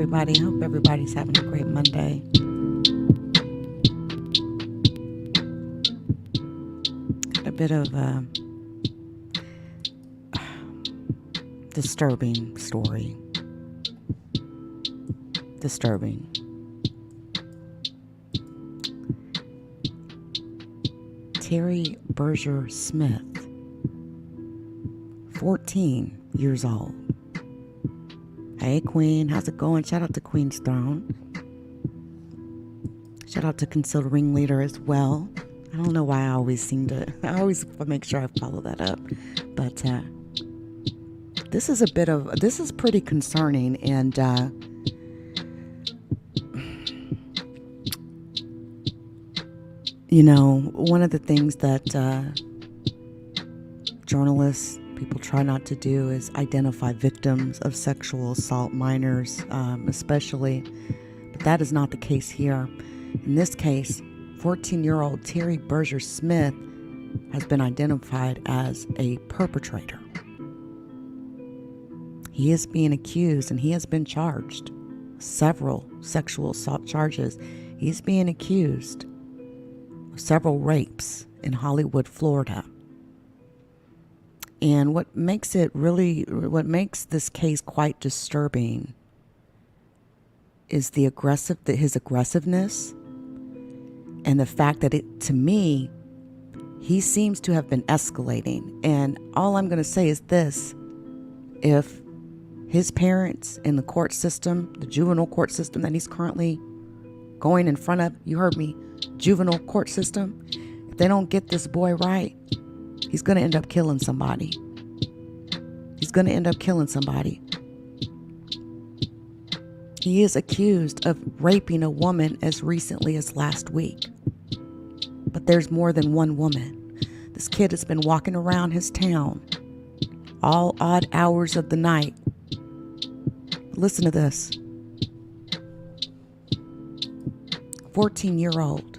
everybody. I hope everybody's having a great Monday. Got a bit of a disturbing story. Disturbing. Terry Berger Smith, 14 years old. Hey, Queen. How's it going? Shout out to Queen's Throne. Shout out to Concealed Ringleader as well. I don't know why I always make sure I follow that up. But this is pretty concerning. And one of the things that journalists, people try not to do is identify victims of sexual assault, minors especially. But that is not the case here. In this case, 14-year-old Terry Berger Smith has been identified as a perpetrator. He is being accused and he has been charged. Several sexual assault charges. He's being accused of several rapes in Hollywood, Florida. And what makes this case quite disturbing is his aggressiveness, and the fact that to me, he seems to have been escalating. And all I'm going to say is this: if his parents in the court system, the juvenile court system that he's currently going in front of, you heard me, juvenile court system, if they don't get this boy right, he's going to end up killing somebody. He's going to end up killing somebody. He is accused of raping a woman as recently as last week. But there's more than one woman. This kid has been walking around his town all odd hours of the night. Listen to this. 14-year-old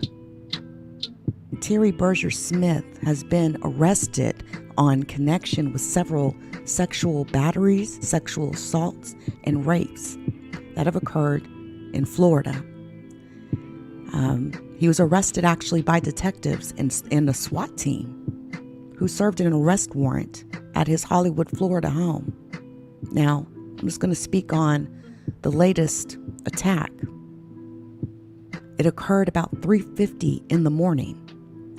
Terry Berger Smith has been arrested on connection with several sexual batteries, sexual assaults, and rapes that have occurred in Florida. He was arrested actually by detectives and a SWAT team who served an arrest warrant at his Hollywood, Florida home. Now, I'm just going to speak on the latest attack. It occurred about 3:50 in the morning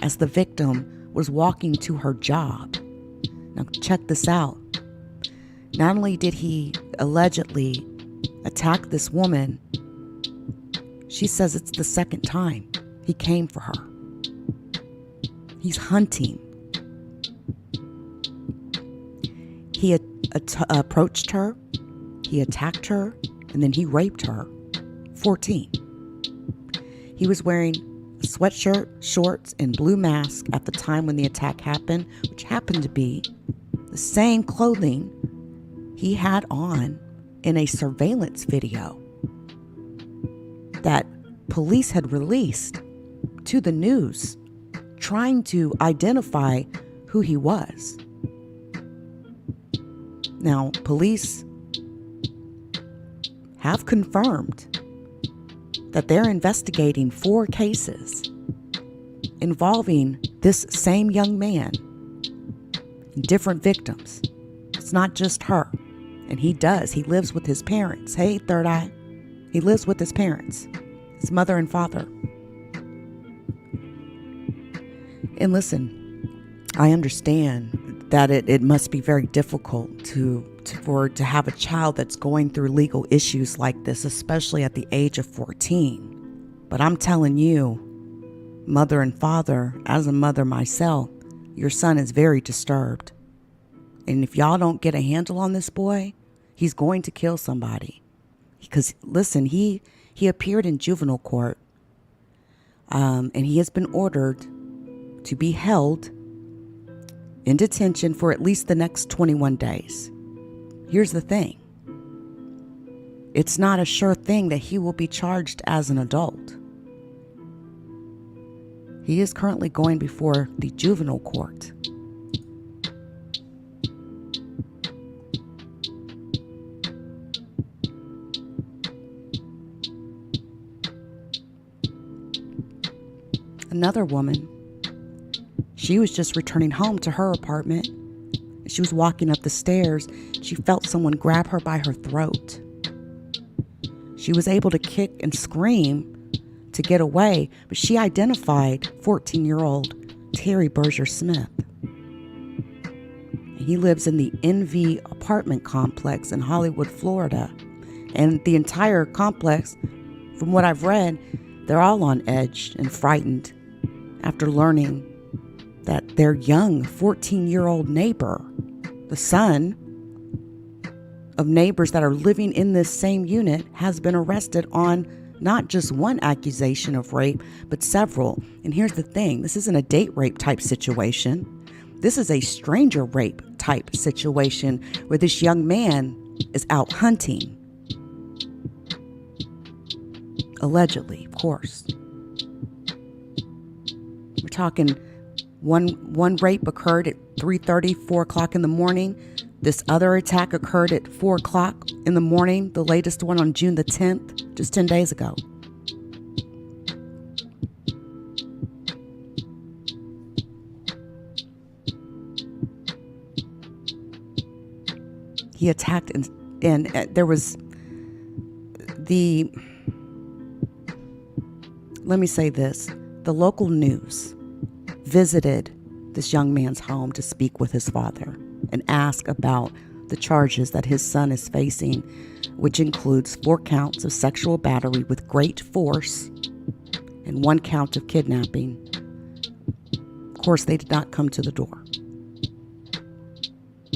as the victim was walking to her job. Now, check this out. Not only did he allegedly attack this woman, she says it's the second time he came for her. He's hunting. He approached her, he attacked her, and then he raped her. 14. He was wearing a sweatshirt, shorts, and blue mask at the time when the attack happened, which happened to be the same clothing he had on in a surveillance video that police had released to the news, trying to identify who he was. Now, police have confirmed that they're investigating 4 cases involving this same young man and different victims. It's not just her. And he lives with his parents. Hey, Third Eye. He lives with his parents, his mother and father. And listen, I understand that it must be very difficult to have a child that's going through legal issues like this, especially at the age of 14. But I'm telling you, mother and father, as a mother myself, your son is very disturbed. And if y'all don't get a handle on this boy, he's going to kill somebody. Because, listen, he appeared in juvenile court, and he has been ordered to be held in detention for at least the next 21 days. Here's the thing. It's not a sure thing that he will be charged as an adult. He is currently going before the juvenile court. Another woman, she was just returning home to her apartment. She was walking up the stairs. She felt someone grab her by her throat. She was able to kick and scream to get away, but she identified 14-year-old Terry Berger Smith. He lives in the NV apartment complex in Hollywood, Florida. And the entire complex, from what I've read, they're all on edge and frightened after learning that their young 14-year-old neighbor, the son of neighbors that are living in this same unit, has been arrested on not just one accusation of rape, but several. And here's the thing, this isn't a date rape type situation. This is a stranger rape type situation where this young man is out hunting. Allegedly, of course. We're talking one rape occurred at 3:30, 4 o'clock in the morning. This other attack occurred at 4 o'clock in the morning, the latest one on June the 10th, just 10 days ago. He attacked, and there was let me say this, the local news visited this young man's home to speak with his father and ask about the charges that his son is facing, which includes 4 counts of sexual battery with great force and 1 count of kidnapping. Of course, they did not come to the door.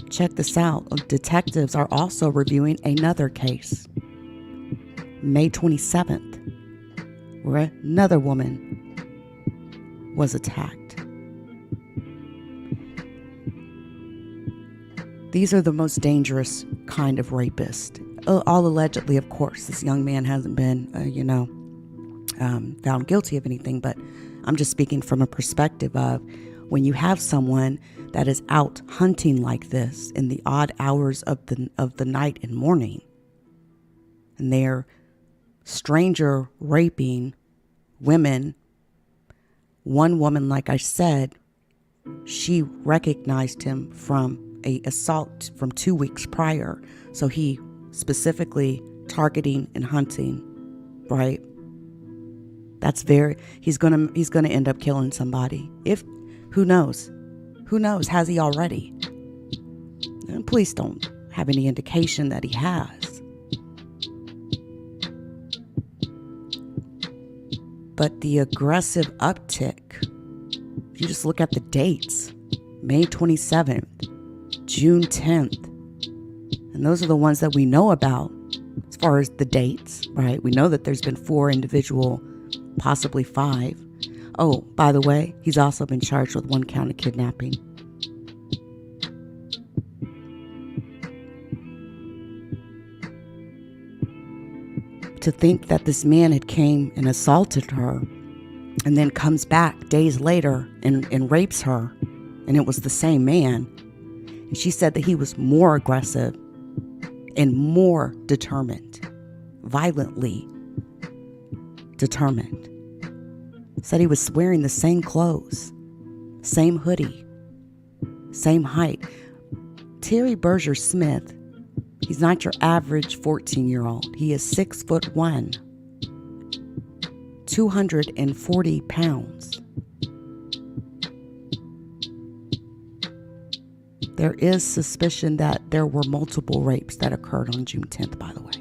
Check this out. Detectives are also reviewing another case, May 27th, where another woman was attacked. These are the most dangerous kind of rapist. All allegedly, of course. This young man hasn't been, found guilty of anything, but I'm just speaking from a perspective of when you have someone that is out hunting like this in the odd hours of the night and morning, and they're stranger raping women. One woman, like I said, she recognized him from a assault from 2 weeks prior. So he specifically targeting and hunting, right? He's gonna end up killing somebody. Who knows? Who knows? Has he already? And police don't have any indication that he has. But the aggressive uptick, if you just look at the dates, May 27th, June 10th, and those are the ones that we know about as far as the dates, right? We know that there's been 4 individual, possibly 5. Oh, by the way, he's also been charged with 1 count of kidnapping. To think that this man had came and assaulted her and then comes back days later and rapes her, and it was the same man. And she said that he was more aggressive and more determined, violently determined. Said he was wearing the same clothes, same hoodie, same height. Terry Berger Smith, he's not your average 14-year-old. He is 6'1", 240 pounds. There is suspicion that there were multiple rapes that occurred on June 10th, by the way.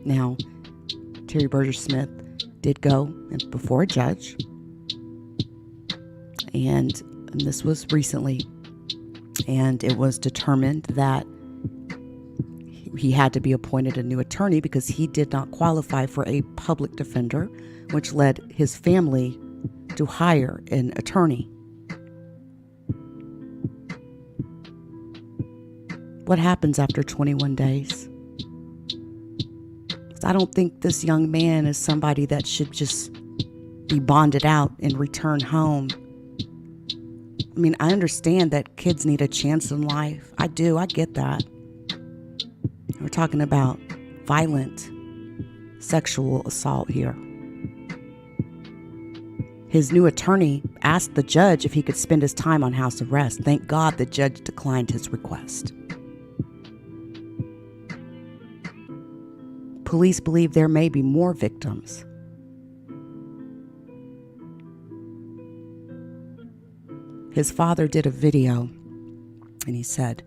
Now, Terry Berger Smith did go before a judge, and this was recently, and it was determined that he had to be appointed a new attorney because he did not qualify for a public defender, which led his family to hire an attorney. What happens after 21 days? I don't think this young man is somebody that should just be bonded out and return home. I mean, I understand that kids need a chance in life. I do. I get that. We're talking about violent sexual assault here. His new attorney asked the judge if he could spend his time on house arrest. Thank God the judge declined his request. Police believe there may be more victims. His father did a video and he said,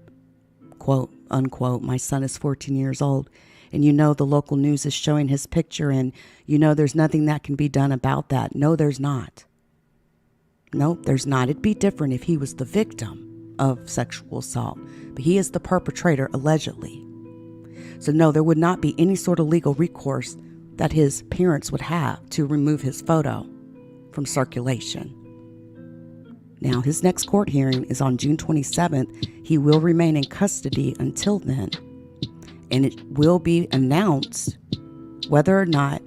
quote, unquote, "My son is 14 years old and the local news is showing his picture and there's nothing that can be done about that." No, there's not. No, there's not. It'd be different if he was the victim of sexual assault, but he is the perpetrator allegedly. So no, there would not be any sort of legal recourse that his parents would have to remove his photo from circulation. Now, his next court hearing is on June 27th. He will remain in custody until then, and it will be announced whether or not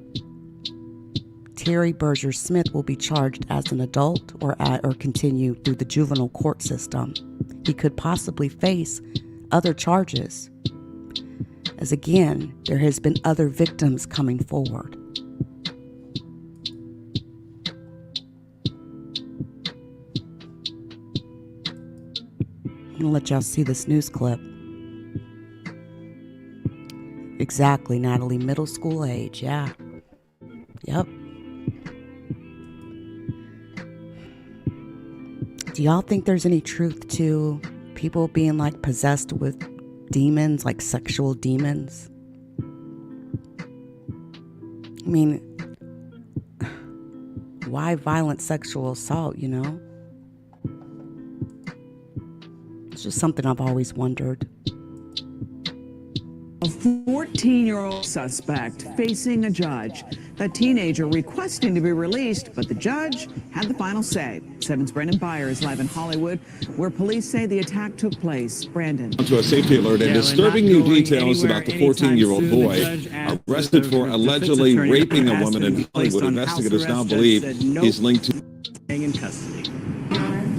Terry Berger Smith will be charged as an adult or continue through the juvenile court system. He could possibly face other charges, as again, there has been other victims coming forward. I'm going to let y'all see this news clip. Exactly, Natalie. Middle school age. Yeah. Yep. Do y'all think there's any truth to people being like possessed with demons, like sexual demons? I mean, why violent sexual assault, It's just something I've always wondered. A 14-year-old suspect facing a judge. A teenager requesting to be released, but the judge had the final say. 7's Brandon Beyer is live in Hollywood, where police say the attack took place. Brandon. To a safety alert and disturbing new details about the 14-year-old boy arrested for allegedly raping a woman in Hollywood. Investigators now believe he's linked to staying in custody.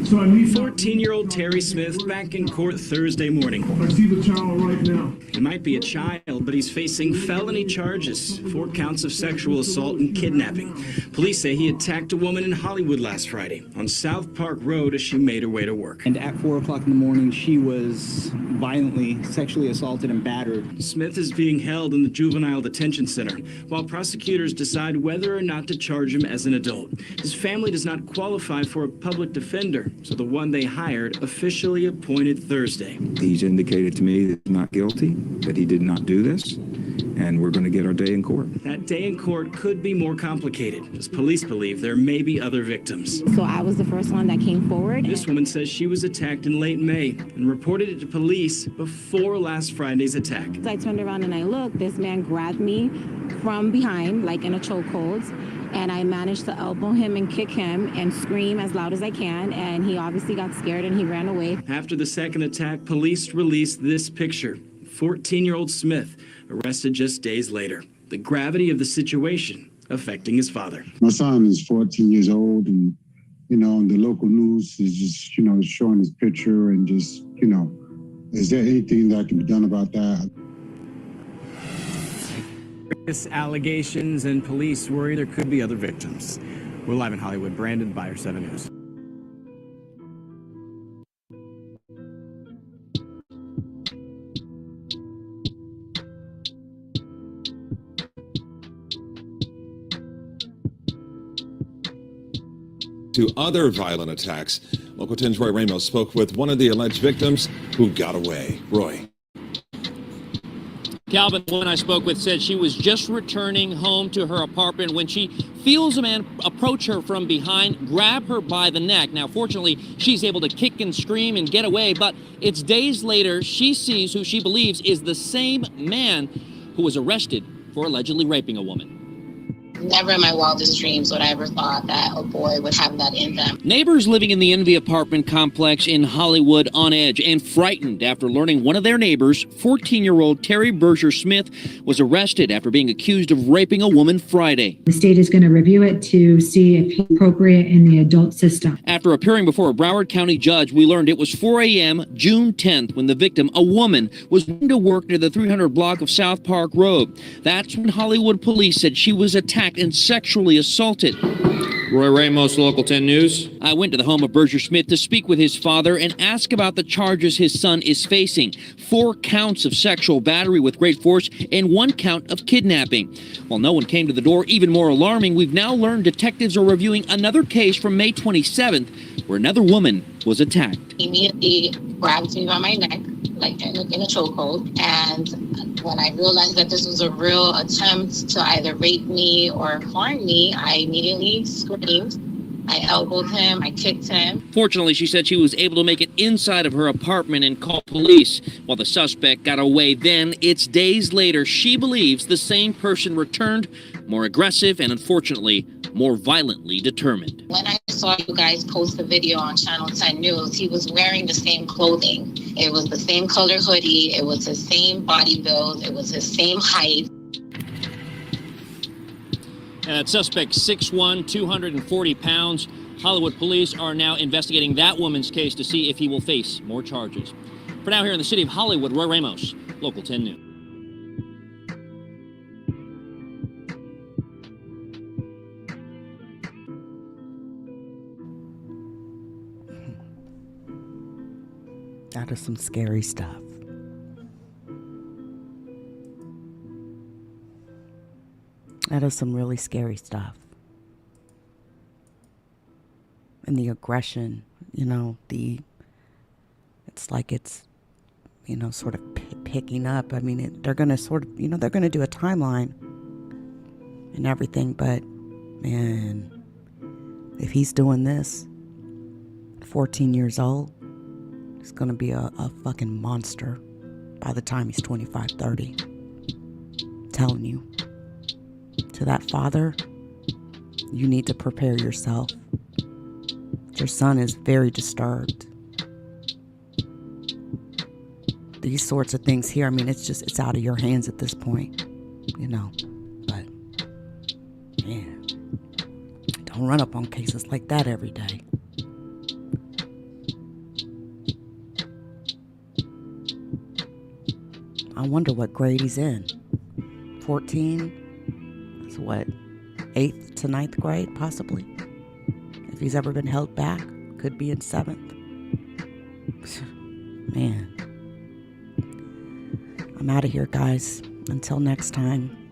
14-year-old Terry Smith back in court Thursday morning. I see the child right now. He might be a child, but he's facing felony charges, 4 counts of sexual assault and kidnapping. Police say he attacked a woman in Hollywood last Friday on South Park Road as she made her way to work. And at 4 o'clock in the morning, she was violently sexually assaulted and battered. Smith is being held in the Juvenile Detention Center while prosecutors decide whether or not to charge him as an adult. His family does not qualify for a public defender, so the one they hired officially appointed Thursday. He's indicated to me that he's not guilty, that he did not do this, and we're going to get our day in court. That day in court could be more complicated, as police believe there may be other victims. So I was the first one that came forward. This woman says she was attacked in late May and reported it to police before last Friday's attack. I turned around and I looked. This man grabbed me from behind, like in a chokehold, and I managed to elbow him and kick him and scream as loud as I can, and he obviously got scared and he ran away. After the second attack, police released this picture. 14-year-old Smith arrested just days later. The gravity of the situation affecting his father. My son is 14 years old, and, the local news is just, showing his picture and just, is there anything that can be done about that? Allegations, and police worry there could be other victims. We're live in Hollywood. Brandon Beyer, 7 News. to other violent attacks. Local 10's Roy Ramos spoke with one of the alleged victims who got away. Roy. Calvin, the woman I spoke with, said she was just returning home to her apartment when she feels a man approach her from behind, grab her by the neck. Now, fortunately, she's able to kick and scream and get away, but it's days later she sees who she believes is the same man who was arrested for allegedly raping a woman. Never in my wildest dreams would I ever thought that a boy would have that in them. Neighbors living in the Envy apartment complex in Hollywood on edge and frightened after learning one of their neighbors, 14-year-old Terry Berger Smith, was arrested after being accused of raping a woman Friday. The state is going to review it to see if it's appropriate in the adult system. After appearing before a Broward County judge, we learned it was 4 a.m. June 10th when the victim, a woman, was going to work near the 300 block of South Park Road. That's when Hollywood police said she was attacked and sexually assaulted. Roy Ramos, Local 10 News. I went to the home of Berger Smith to speak with his father and ask about the charges his son is facing. 4 counts of sexual battery with great force and 1 count of kidnapping. While no one came to the door, even more alarming, we've now learned detectives are reviewing another case from May 27th where another woman was attacked. He immediately grabbed me by my neck, like in a chokehold. And when I realized that this was a real attempt to either rape me or harm me, I immediately screamed. I elbowed him, I kicked him. Fortunately, she said she was able to make it inside of her apartment and call police. While the suspect got away then, it's days later she believes the same person returned, more aggressive and unfortunately more violently determined. When I saw you guys post the video on Channel 10 News, he was wearing the same clothing. It was the same color hoodie, it was his same body build, it was his same height. That suspect, 6'1", 240 pounds. Hollywood police are now investigating that woman's case to see if he will face more charges. For now, here in the city of Hollywood, Roy Ramos, Local 10 News. That is some scary stuff. That is some really scary stuff. And the aggression, it's like it's, sort of picking up. I mean, they're going to sort of, they're going to do a timeline and everything. But, man, if he's doing this, 14 years old, he's going to be a fucking monster by the time he's 25, 30. I'm telling you. To that father, you need to prepare yourself. Your son is very disturbed. These sorts of things here, I mean, it's out of your hands at this point, But, man, don't run up on cases like that every day. I wonder what grade he's in. 14? What, 8th to 9th grade, possibly? If he's ever been held back, could be in 7th. Man. I'm out of here, guys. Until next time.